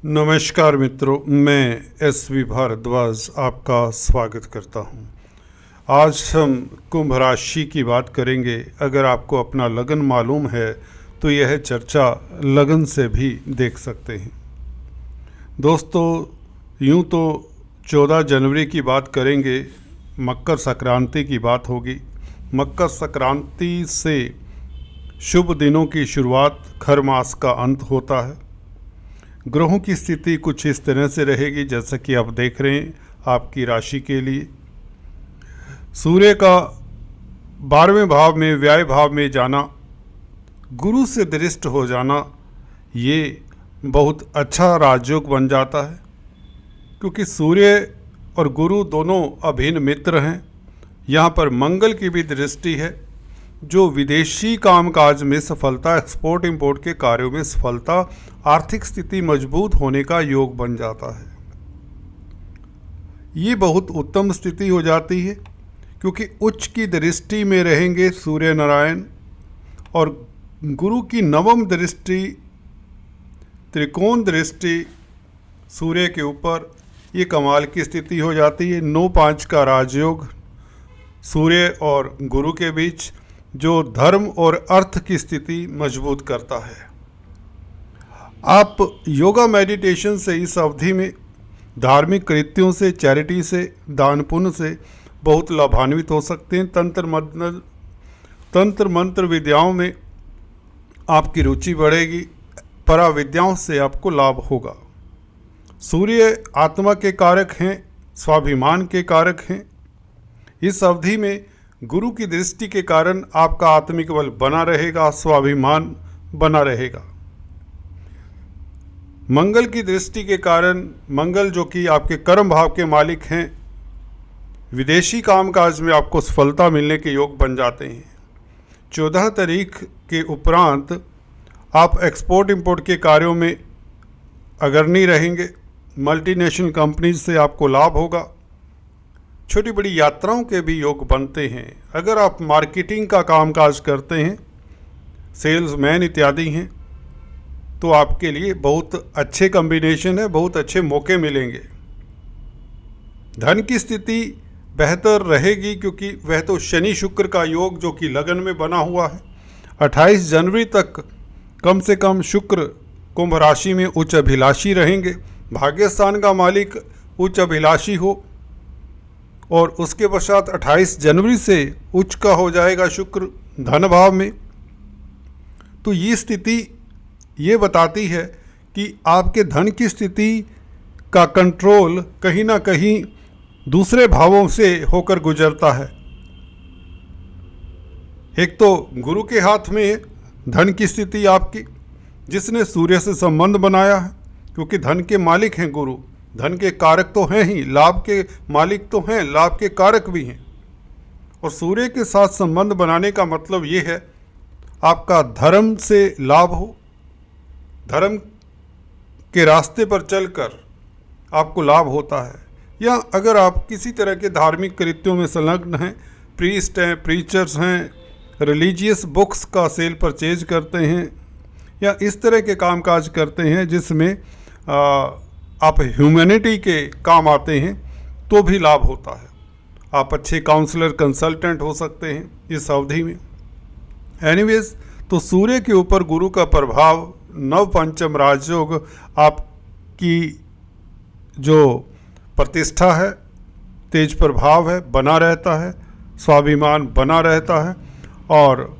नमस्कार मित्रों, मैं एस.वी. भारद्वाज आपका स्वागत करता हूं। आज हम कुंभ राशि की बात करेंगे। अगर आपको अपना लगन मालूम है तो यह चर्चा लगन से भी देख सकते हैं। दोस्तों, यूं तो 14 जनवरी की बात करेंगे, मकर संक्रांति की बात होगी। मकर संक्रांति से शुभ दिनों की शुरुआत, खर मास का अंत होता है। ग्रहों की स्थिति कुछ इस तरह से रहेगी जैसा कि आप देख रहे हैं आपकी राशि के लिए। सूर्य का 12वें भाव में, व्यय भाव में जाना, गुरु से दृष्ट हो जाना, ये बहुत अच्छा राजयोग बन जाता है, क्योंकि सूर्य और गुरु दोनों अभिन्न मित्र हैं। यहाँ पर मंगल की भी दृष्टि है, जो विदेशी कामकाज में सफलता, एक्सपोर्ट इंपोर्ट के कार्यों में सफलता, आर्थिक स्थिति मजबूत होने का योग बन जाता है। ये बहुत उत्तम स्थिति हो जाती है, क्योंकि उच्च की दृष्टि में रहेंगे सूर्य नारायण, और गुरु की नवम दृष्टि, त्रिकोण दृष्टि सूर्य के ऊपर, ये कमाल की स्थिति हो जाती है। 9-5 का राजयोग सूर्य और गुरु के बीच, जो धर्म और अर्थ की स्थिति मजबूत करता है। आप योगा मेडिटेशन से इस अवधि में धार्मिक कृत्यों से, चैरिटी से, दान पुण्य से बहुत लाभान्वित हो सकते हैं। तंत्र मंत्र विद्याओं में आपकी रुचि बढ़ेगी, पराविद्याओं से आपको लाभ होगा। सूर्य आत्मा के कारक हैं, स्वाभिमान के कारक हैं। इस अवधि में गुरु की दृष्टि के कारण आपका आत्मिक बल बना रहेगा, स्वाभिमान बना रहेगा। मंगल की दृष्टि के कारण, मंगल जो कि आपके कर्म भाव के मालिक हैं, विदेशी कामकाज में आपको सफलता मिलने के योग बन जाते हैं। 14 तारीख के उपरांत आप एक्सपोर्ट इंपोर्ट के कार्यों में अग्रणी रहेंगे। मल्टीनेशनल कंपनीज से आपको लाभ होगा। छोटी बड़ी यात्राओं के भी योग बनते हैं। अगर आप मार्केटिंग का कामकाज करते हैं, सेल्समैन इत्यादि हैं, तो आपके लिए बहुत अच्छे कॉम्बिनेशन है, बहुत अच्छे मौके मिलेंगे। धन की स्थिति बेहतर रहेगी, क्योंकि वह तो शनि शुक्र का योग जो कि लगन में बना हुआ है। 28 जनवरी तक कम से कम शुक्र कुंभ राशि में उच्च अभिलाषी रहेंगे। भाग्यस्थान का मालिक उच्च अभिलाषी हो, और उसके पश्चात 28 जनवरी से उच्च का हो जाएगा शुक्र धन भाव में। तो ये स्थिति ये बताती है कि आपके धन की स्थिति का कंट्रोल कहीं ना कहीं दूसरे भावों से होकर गुजरता है। एक तो गुरु के हाथ में धन की स्थिति आपकी, जिसने सूर्य से संबंध बनाया है, क्योंकि धन के मालिक हैं गुरु, धन के कारक तो हैं ही, लाभ के मालिक तो हैं, लाभ के कारक भी हैं। और सूर्य के साथ संबंध बनाने का मतलब ये है आपका धर्म से लाभ हो, धर्म के रास्ते पर चलकर आपको लाभ होता है। या अगर आप किसी तरह के धार्मिक कृत्यों में संलग्न हैं, प्रीस्ट हैं, प्रीचर्स हैं, रिलीजियस बुक्स का सेल परचेज करते हैं, या इस तरह के कामकाज करते हैं जिसमें आप ह्यूमैनिटी के काम आते हैं, तो भी लाभ होता है। आप अच्छे काउंसलर, कंसल्टेंट हो सकते हैं इस अवधि में। एनीवेज, तो सूर्य के ऊपर गुरु का प्रभाव, नव पंचम राजयोग, आपकी जो प्रतिष्ठा है, तेज प्रभाव है, बना रहता है, स्वाभिमान बना रहता है। और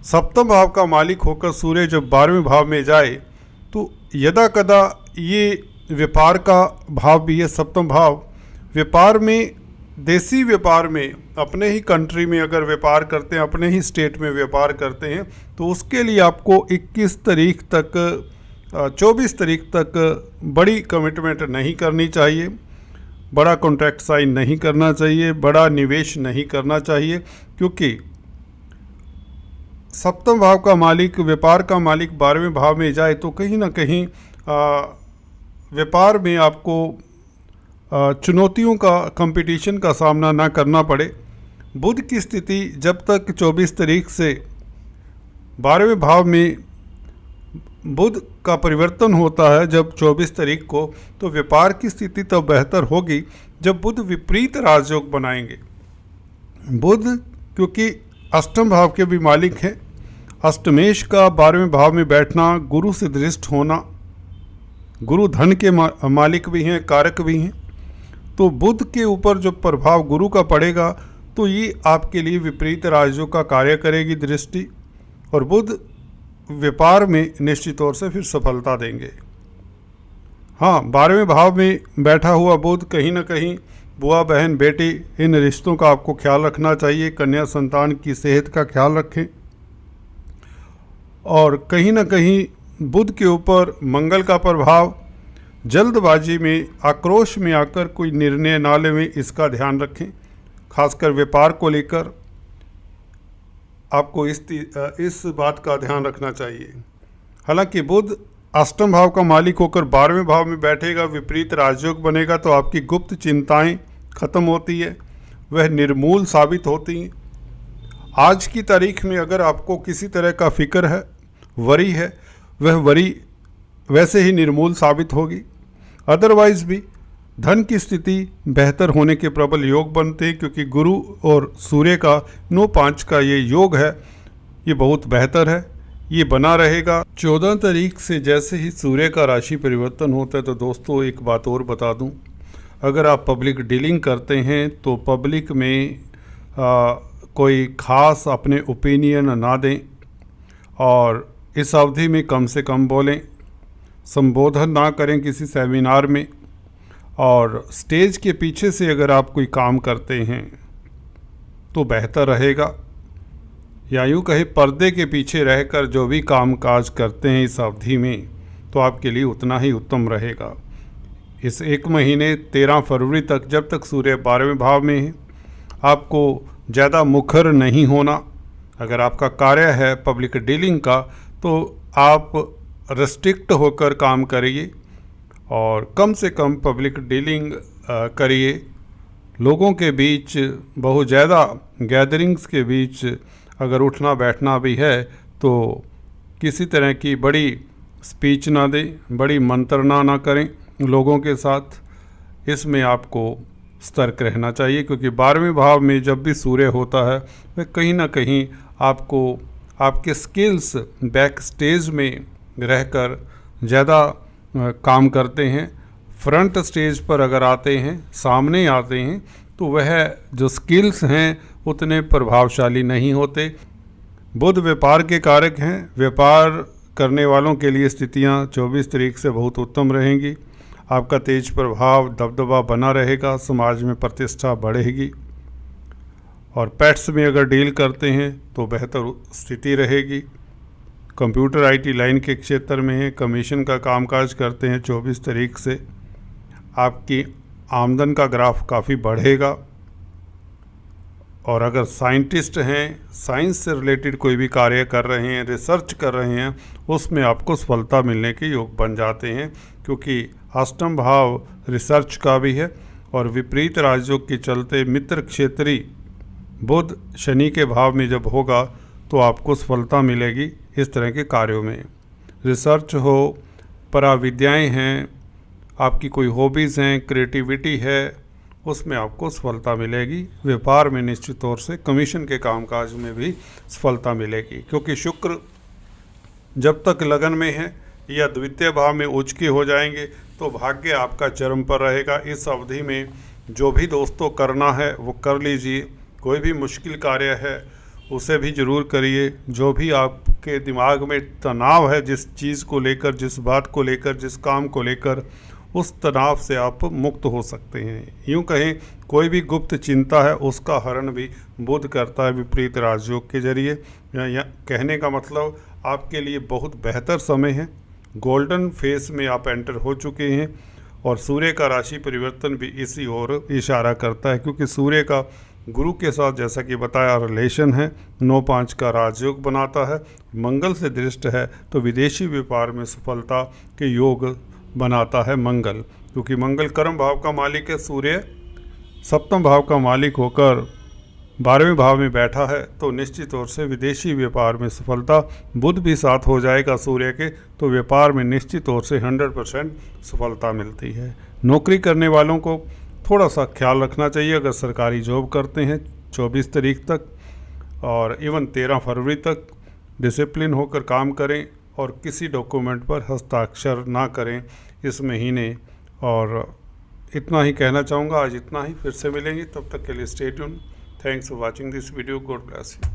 सप्तम भाव का मालिक होकर सूर्य जब 12वें भाव में जाए, तो यदा कदा ये व्यापार का भाव भी है। सप्तम भाव व्यापार में, देसी व्यापार में, अपने ही कंट्री में अगर व्यापार करते हैं, अपने ही स्टेट में व्यापार करते हैं, तो उसके लिए आपको 21 तारीख तक, 24 तारीख तक बड़ी कमिटमेंट नहीं करनी चाहिए, बड़ा कॉन्ट्रैक्ट साइन नहीं करना चाहिए, बड़ा निवेश नहीं करना चाहिए, क्योंकि सप्तम भाव का मालिक, व्यापार का मालिक 12वें भाव में जाए तो कहीं ना कहीं व्यापार में आपको चुनौतियों का, कंपटीशन का सामना ना करना पड़े। बुध की स्थिति जब तक 24 तारीख से 12वें भाव में बुध का परिवर्तन होता है जब 24 तारीख को, तो व्यापार की स्थिति तो बेहतर होगी जब बुध विपरीत राजयोग बनाएंगे। बुध क्योंकि अष्टम भाव के भी मालिक हैं, अष्टमेश का 12वें भाव में बैठना, गुरु से दृष्ट होना, गुरु धन के मालिक भी हैं, कारक भी हैं, तो बुध के ऊपर जो प्रभाव गुरु का पड़ेगा तो ये आपके लिए विपरीत राजयोग का कार्य करेगी दृष्टि, और बुध व्यापार में निश्चित तौर से फिर सफलता देंगे। हाँ, 12वें भाव में बैठा हुआ बुध कहीं ना कहीं बुआ, बहन, बेटी, इन रिश्तों का आपको ख्याल रखना चाहिए। कन्या संतान की सेहत का ख्याल रखें। और कहीं ना कहीं बुध के ऊपर मंगल का प्रभाव, जल्दबाजी में, आक्रोश में आकर कोई निर्णय ना लें, इसका ध्यान रखें। खासकर व्यापार को लेकर आपको इस बात का ध्यान रखना चाहिए। हालांकि बुध अष्टम भाव का मालिक होकर 12वें भाव में बैठेगा, विपरीत राजयोग बनेगा, तो आपकी गुप्त चिंताएं खत्म होती है, वह निर्मूल साबित होती हैं। आज की तारीख में अगर आपको किसी तरह का फिक्र है, वरी है, वह वरी वैसे ही निर्मूल साबित होगी। अदरवाइज भी धन की स्थिति बेहतर होने के प्रबल योग बनते हैं, क्योंकि गुरु और सूर्य का 9-5 का ये योग है, ये बहुत बेहतर है, ये बना रहेगा। 14 तारीख से जैसे ही सूर्य का राशि परिवर्तन होता है, तो दोस्तों एक बात और बता दूं, अगर आप पब्लिक डीलिंग करते हैं तो पब्लिक में कोई ख़ास अपने ओपिनियन ना दें, और इस अवधि में कम से कम बोलें, संबोधन ना करें किसी सेमिनार में, और स्टेज के पीछे से अगर आप कोई काम करते हैं तो बेहतर रहेगा, या यूँ कहे पर्दे के पीछे रहकर जो भी काम काज करते हैं इस अवधि में, तो आपके लिए उतना ही उत्तम रहेगा। इस एक महीने 13 फरवरी तक, जब तक सूर्य 12वें भाव में है, आपको ज़्यादा मुखर नहीं होना। अगर आपका कार्य है पब्लिक डीलिंग का, तो आप रेस्ट्रिक्ट होकर काम करिए और कम से कम पब्लिक डीलिंग करिए। लोगों के बीच, बहुत ज़्यादा गैदरिंग्स के बीच अगर उठना बैठना भी है तो किसी तरह की बड़ी स्पीच ना दें, बड़ी मंत्रणा ना करें लोगों के साथ। इसमें आपको सतर्क रहना चाहिए, क्योंकि 12वें भाव में जब भी सूर्य होता है, वह कहीं ना कहीं आपको आपके स्किल्स बैक स्टेज में रहकर ज़्यादा काम करते हैं। फ्रंट स्टेज पर अगर आते हैं, सामने आते हैं, तो वह जो स्किल्स हैं उतने प्रभावशाली नहीं होते। बुध व्यापार के कारक हैं, व्यापार करने वालों के लिए स्थितियां 24 तारीख से बहुत उत्तम रहेंगी। आपका तेज प्रभाव, दबदबा बना रहेगा, समाज में प्रतिष्ठा बढ़ेगी। और पेट्स में अगर डील करते हैं तो बेहतर स्थिति रहेगी। कंप्यूटर आईटी लाइन के क्षेत्र में है, कमीशन का कामकाज करते हैं, 24 तारीख से आपकी आमदन का ग्राफ काफ़ी बढ़ेगा। और अगर साइंटिस्ट हैं, साइंस से रिलेटेड कोई भी कार्य कर रहे हैं, रिसर्च कर रहे हैं, उसमें आपको सफलता मिलने के योग बन जाते हैं, क्योंकि अष्टम भाव रिसर्च का भी है। और विपरीत राजयोग के चलते मित्र क्षेत्री बुध शनि के भाव में जब होगा तो आपको सफलता मिलेगी इस तरह के कार्यों में। रिसर्च हो, पराविद्याएं हैं, आपकी कोई हॉबीज़ हैं, क्रिएटिविटी है, उसमें आपको सफलता मिलेगी। व्यापार में निश्चित तौर से कमीशन के कामकाज में भी सफलता मिलेगी, क्योंकि शुक्र जब तक लगन में है या द्वितीय भाव में उच्च के हो जाएंगे तो भाग्य आपका चरम पर रहेगा। इस अवधि में जो भी दोस्तों करना है वो कर लीजिए। कोई भी मुश्किल कार्य है उसे भी ज़रूर करिए। जो भी आपके दिमाग में तनाव है, जिस चीज़ को लेकर, जिस बात को लेकर, जिस काम को लेकर, उस तनाव से आप मुक्त हो सकते हैं। यूँ कहें, कोई भी गुप्त चिंता है उसका हरण भी बुध करता है विपरीत राजयोग के जरिए। या कहने का मतलब आपके लिए बहुत बेहतर समय है, गोल्डन फेस में आप एंटर हो चुके हैं। और सूर्य का राशि परिवर्तन भी इसी ओर इशारा करता है, क्योंकि सूर्य का गुरु के साथ जैसा कि बताया रिलेशन है, 9-5 का राजयोग बनाता है, मंगल से दृष्ट है, तो विदेशी व्यापार में सफलता के योग बनाता है मंगल। क्योंकि मंगल कर्म भाव का मालिक है, सूर्य सप्तम भाव का मालिक होकर 12वें भाव में बैठा है तो निश्चित तौर से विदेशी व्यापार में सफलता। बुध भी साथ हो जाएगा सूर्य के, तो व्यापार में निश्चित तौर से 100% सफलता मिलती है। नौकरी करने वालों को थोड़ा सा ख्याल रखना चाहिए अगर सरकारी जॉब करते हैं 24 तारीख तक और इवन 13 फरवरी तक डिसिप्लिन होकर काम करें और किसी डॉक्यूमेंट पर हस्ताक्षर ना करें इस महीने। और इतना ही कहना चाहूँगा, आज इतना ही, फिर से मिलेंगे, तब तक के लिए stay tune. Thanks for watching this video, God bless you.